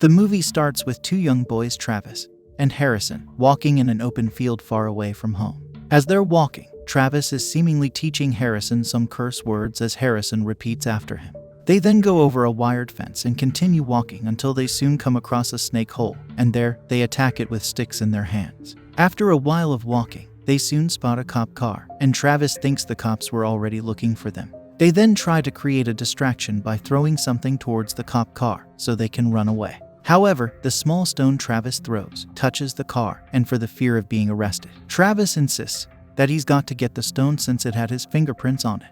The movie starts with two young boys, Travis and Harrison, walking in an open field far away from home. As they're walking, Travis is seemingly teaching Harrison some curse words as Harrison repeats after him. They then go over a wired fence and continue walking until they soon come across a snake hole, and there, they attack it with sticks in their hands. After a while of walking, they soon spot a cop car, and Travis thinks the cops were already looking for them. They then try to create a distraction by throwing something towards the cop car so they can run away. However, the small stone Travis throws touches the car, and for the fear of being arrested, Travis insists that he's got to get the stone since it had his fingerprints on it.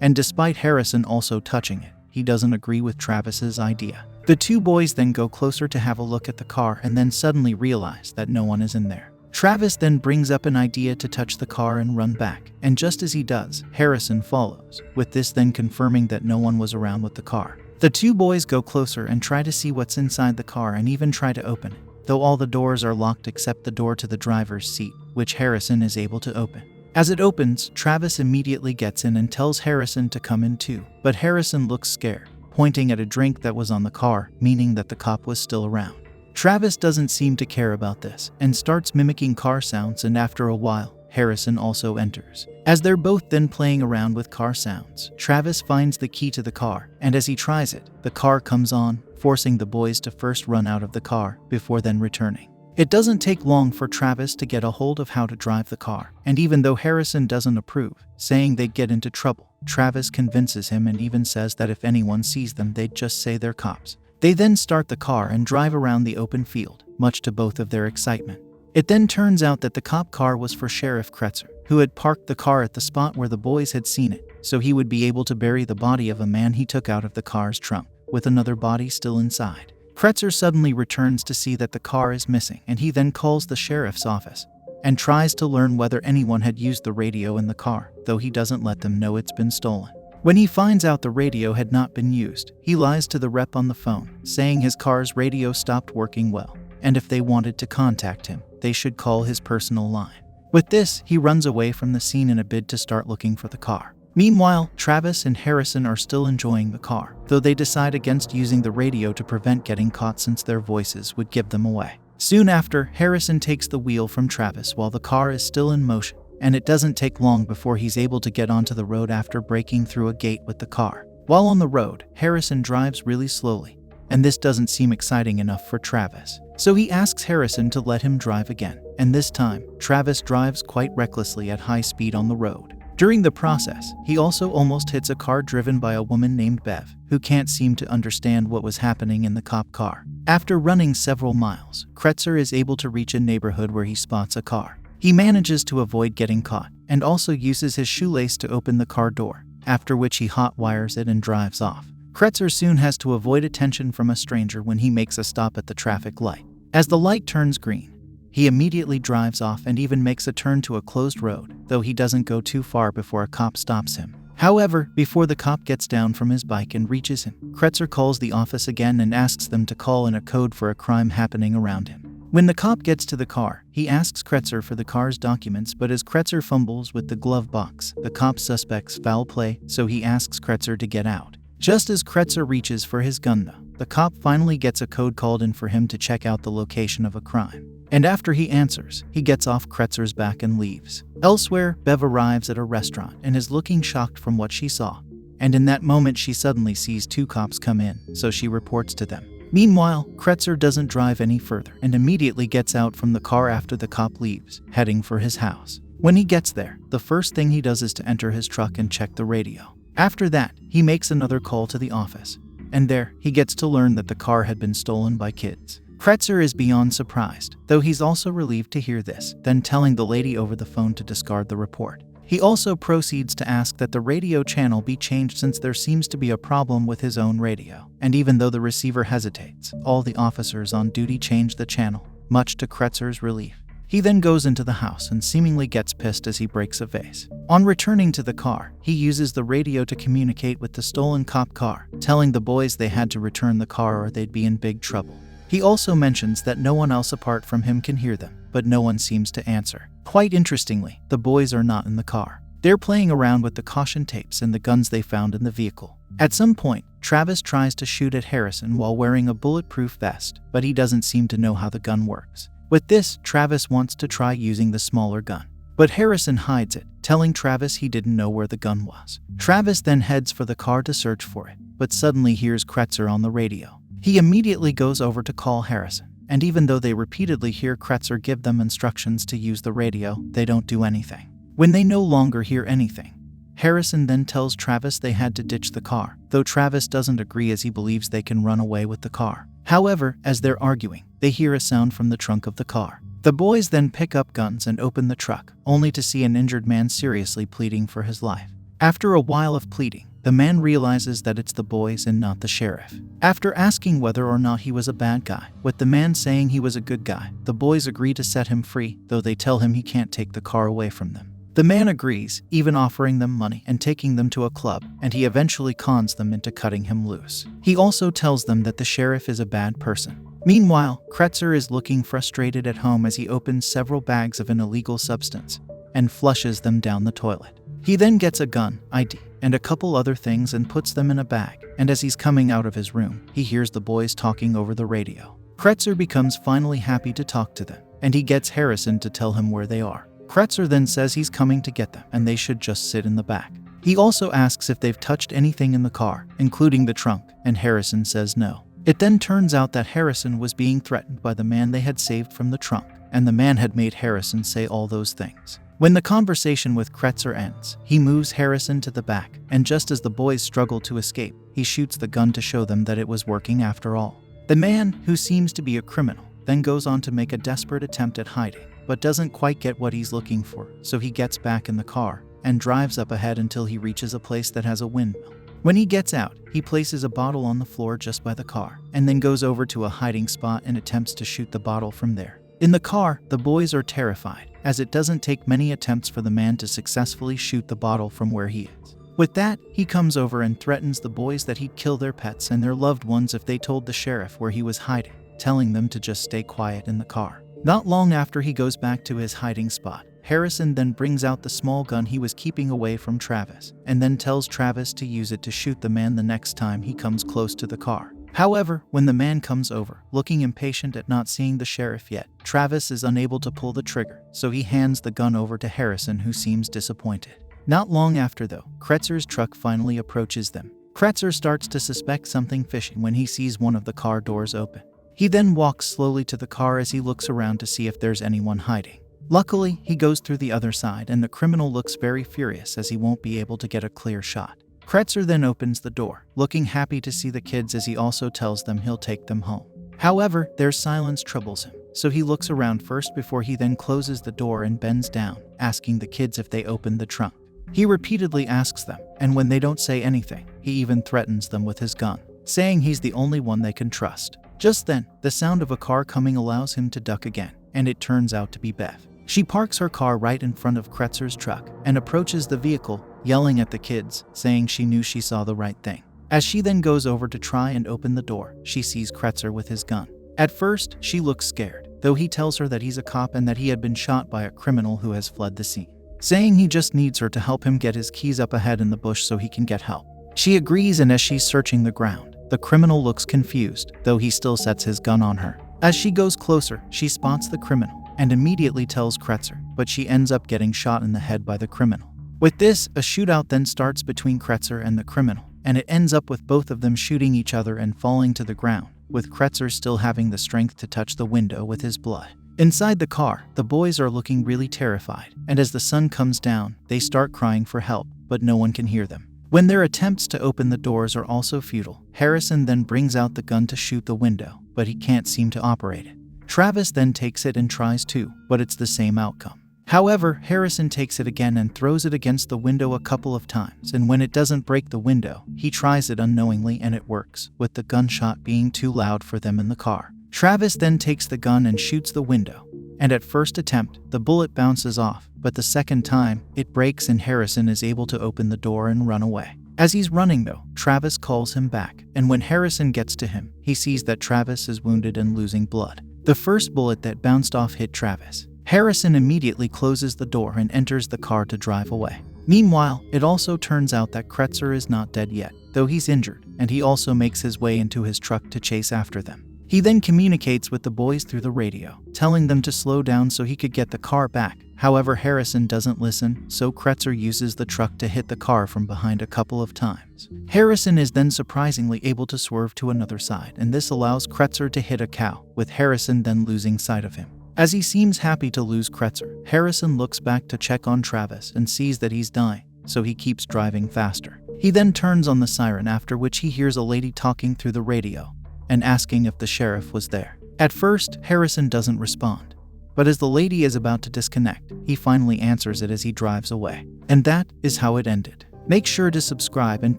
And despite Harrison also touching it, he doesn't agree with Travis's idea. The two boys then go closer to have a look at the car and then suddenly realize that no one is in there. Travis then brings up an idea to touch the car and run back, and just as he does, Harrison follows, with this then confirming that no one was around with the car. The two boys go closer and try to see what's inside the car and even try to open it, though all the doors are locked except the door to the driver's seat, which Harrison is able to open. As it opens, Travis immediately gets in and tells Harrison to come in too, but Harrison looks scared, pointing at a drink that was on the car, meaning that the cop was still around. Travis doesn't seem to care about this and starts mimicking car sounds, and after a while, Harrison also enters. As they're both then playing around with car sounds, Travis finds the key to the car, and as he tries it, the car comes on, forcing the boys to first run out of the car before then returning. It doesn't take long for Travis to get a hold of how to drive the car, and even though Harrison doesn't approve, saying they'd get into trouble, Travis convinces him and even says that if anyone sees them, they'd just say they're cops. They then start the car and drive around the open field, much to both of their excitement. It then turns out that the cop car was for Sheriff Kretzer, who had parked the car at the spot where the boys had seen it, so he would be able to bury the body of a man he took out of the car's trunk, with another body still inside. Kretzer suddenly returns to see that the car is missing, and he then calls the sheriff's office and tries to learn whether anyone had used the radio in the car, though he doesn't let them know it's been stolen. When he finds out the radio had not been used, he lies to the rep on the phone, saying his car's radio stopped working well, and if they wanted to contact him, they should call his personal line. With this, he runs away from the scene in a bid to start looking for the car. Meanwhile, Travis and Harrison are still enjoying the car, though they decide against using the radio to prevent getting caught since their voices would give them away. Soon after, Harrison takes the wheel from Travis while the car is still in motion, and it doesn't take long before he's able to get onto the road after breaking through a gate with the car. While on the road, Harrison drives really slowly, and this doesn't seem exciting enough for Travis. So he asks Harrison to let him drive again, and this time, Travis drives quite recklessly at high speed on the road. During the process, he also almost hits a car driven by a woman named Bev, who can't seem to understand what was happening in the cop car. After running several miles, Kretzer is able to reach a neighborhood where he spots a car. He manages to avoid getting caught, and also uses his shoelace to open the car door, after which he hot wires it and drives off. Kretzer soon has to avoid attention from a stranger when he makes a stop at the traffic light. As the light turns green, he immediately drives off and even makes a turn to a closed road, though he doesn't go too far before a cop stops him. However, before the cop gets down from his bike and reaches him, Kretzer calls the office again and asks them to call in a code for a crime happening around him. When the cop gets to the car, he asks Kretzer for the car's documents, but as Kretzer fumbles with the glove box, the cop suspects foul play, so he asks Kretzer to get out. Just as Kretzer reaches for his gun though, the cop finally gets a code called in for him to check out the location of a crime. And after he answers, he gets off Kretzer's back and leaves. Elsewhere, Bev arrives at a restaurant and is looking shocked from what she saw. And in that moment she suddenly sees two cops come in, so she reports to them. Meanwhile, Kretzer doesn't drive any further and immediately gets out from the car after the cop leaves, heading for his house. When he gets there, the first thing he does is to enter his truck and check the radio. After that, he makes another call to the office, and there, he gets to learn that the car had been stolen by kids. Kretzer is beyond surprised, though he's also relieved to hear this, then telling the lady over the phone to discard the report. He also proceeds to ask that the radio channel be changed since there seems to be a problem with his own radio, and even though the receiver hesitates, all the officers on duty change the channel, much to Kretzer's relief. He then goes into the house and seemingly gets pissed as he breaks a vase. On returning to the car, he uses the radio to communicate with the stolen cop car, telling the boys they had to return the car or they'd be in big trouble. He also mentions that no one else apart from him can hear them, but no one seems to answer. Quite interestingly, the boys are not in the car. They're playing around with the caution tapes and the guns they found in the vehicle. At some point, Travis tries to shoot at Harrison while wearing a bulletproof vest, but he doesn't seem to know how the gun works. With this, Travis wants to try using the smaller gun, but Harrison hides it, telling Travis he didn't know where the gun was. Travis then heads for the car to search for it, but suddenly hears Kretzer on the radio. He immediately goes over to call Harrison, and even though they repeatedly hear Kretzer give them instructions to use the radio, they don't do anything. When they no longer hear anything, Harrison then tells Travis they had to ditch the car, though Travis doesn't agree as he believes they can run away with the car. However, as they're arguing, they hear a sound from the trunk of the car. The boys then pick up guns and open the truck, only to see an injured man seriously pleading for his life. After a while of pleading, the man realizes that it's the boys and not the sheriff. After asking whether or not he was a bad guy, with the man saying he was a good guy, the boys agree to set him free, though they tell him he can't take the car away from them. The man agrees, even offering them money and taking them to a club, and he eventually cons them into cutting him loose. He also tells them that the sheriff is a bad person. Meanwhile, Kretzer is looking frustrated at home as he opens several bags of an illegal substance and flushes them down the toilet. He then gets a gun, ID, and a couple other things and puts them in a bag, and as he's coming out of his room, he hears the boys talking over the radio. Kretzer becomes finally happy to talk to them, and he gets Harrison to tell him where they are. Kretzer then says he's coming to get them and they should just sit in the back. He also asks if they've touched anything in the car, including the trunk, and Harrison says no. It then turns out that Harrison was being threatened by the man they had saved from the trunk, and the man had made Harrison say all those things. When the conversation with Kretzer ends, he moves Harrison to the back, and just as the boys struggle to escape, he shoots the gun to show them that it was working after all. The man, who seems to be a criminal, then goes on to make a desperate attempt at hiding, but doesn't quite get what he's looking for, so he gets back in the car and drives up ahead until he reaches a place that has a windmill. When he gets out, he places a bottle on the floor just by the car, and then goes over to a hiding spot and attempts to shoot the bottle from there. In the car, the boys are terrified, as it doesn't take many attempts for the man to successfully shoot the bottle from where he is. With that, he comes over and threatens the boys that he'd kill their pets and their loved ones if they told the sheriff where he was hiding, telling them to just stay quiet in the car. Not long after he goes back to his hiding spot, Harrison then brings out the small gun he was keeping away from Travis, and then tells Travis to use it to shoot the man the next time he comes close to the car. However, when the man comes over, looking impatient at not seeing the sheriff yet, Travis is unable to pull the trigger, so he hands the gun over to Harrison, who seems disappointed. Not long after though, Kretzer's truck finally approaches them. Kretzer starts to suspect something fishy when he sees one of the car doors open. He then walks slowly to the car as he looks around to see if there's anyone hiding. Luckily, he goes through the other side and the criminal looks very furious as he won't be able to get a clear shot. Kretzer then opens the door, looking happy to see the kids as he also tells them he'll take them home. However, their silence troubles him, so he looks around first before he then closes the door and bends down, asking the kids if they opened the trunk. He repeatedly asks them, and when they don't say anything, he even threatens them with his gun, saying he's the only one they can trust. Just then, the sound of a car coming allows him to duck again, and it turns out to be Bev. She parks her car right in front of Kretzer's truck and approaches the vehicle, yelling at the kids, saying she knew she saw the right thing. As she then goes over to try and open the door, she sees Kretzer with his gun. At first, she looks scared, though he tells her that he's a cop and that he had been shot by a criminal who has fled the scene, saying he just needs her to help him get his keys up ahead in the bush so he can get help. She agrees, and as she's searching the ground, the criminal looks confused, though he still sets his gun on her. As she goes closer, she spots the criminal and immediately tells Kretzer, but she ends up getting shot in the head by the criminal. With this, a shootout then starts between Kretzer and the criminal, and it ends up with both of them shooting each other and falling to the ground, with Kretzer still having the strength to touch the window with his blood. Inside the car, the boys are looking really terrified, and as the sun comes down, they start crying for help, but no one can hear them. When their attempts to open the doors are also futile, Harrison then brings out the gun to shoot the window, but he can't seem to operate it. Travis then takes it and tries to, but it's the same outcome. However, Harrison takes it again and throws it against the window a couple of times, and when it doesn't break the window, he tries it unknowingly and it works, with the gunshot being too loud for them in the car. Travis then takes the gun and shoots the window, and at first attempt, the bullet bounces off, but the second time, it breaks and Harrison is able to open the door and run away. As he's running though, Travis calls him back, and when Harrison gets to him, he sees that Travis is wounded and losing blood. The first bullet that bounced off hit Travis. Harrison immediately closes the door and enters the car to drive away. Meanwhile, it also turns out that Kretzer is not dead yet, though he's injured, and he also makes his way into his truck to chase after them. He then communicates with the boys through the radio, telling them to slow down so he could get the car back. However, Harrison doesn't listen, so Kretzer uses the truck to hit the car from behind a couple of times. Harrison is then surprisingly able to swerve to another side, and this allows Kretzer to hit a cow, with Harrison then losing sight of him. As he seems happy to lose Kretzer, Harrison looks back to check on Travis and sees that he's dying, so he keeps driving faster. He then turns on the siren, after which he hears a lady talking through the radio and asking if the sheriff was there. At first, Harrison doesn't respond, but as the lady is about to disconnect, he finally answers it as he drives away. And that is how it ended. Make sure to subscribe and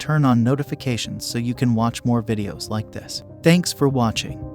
turn on notifications so you can watch more videos like this. Thanks for watching.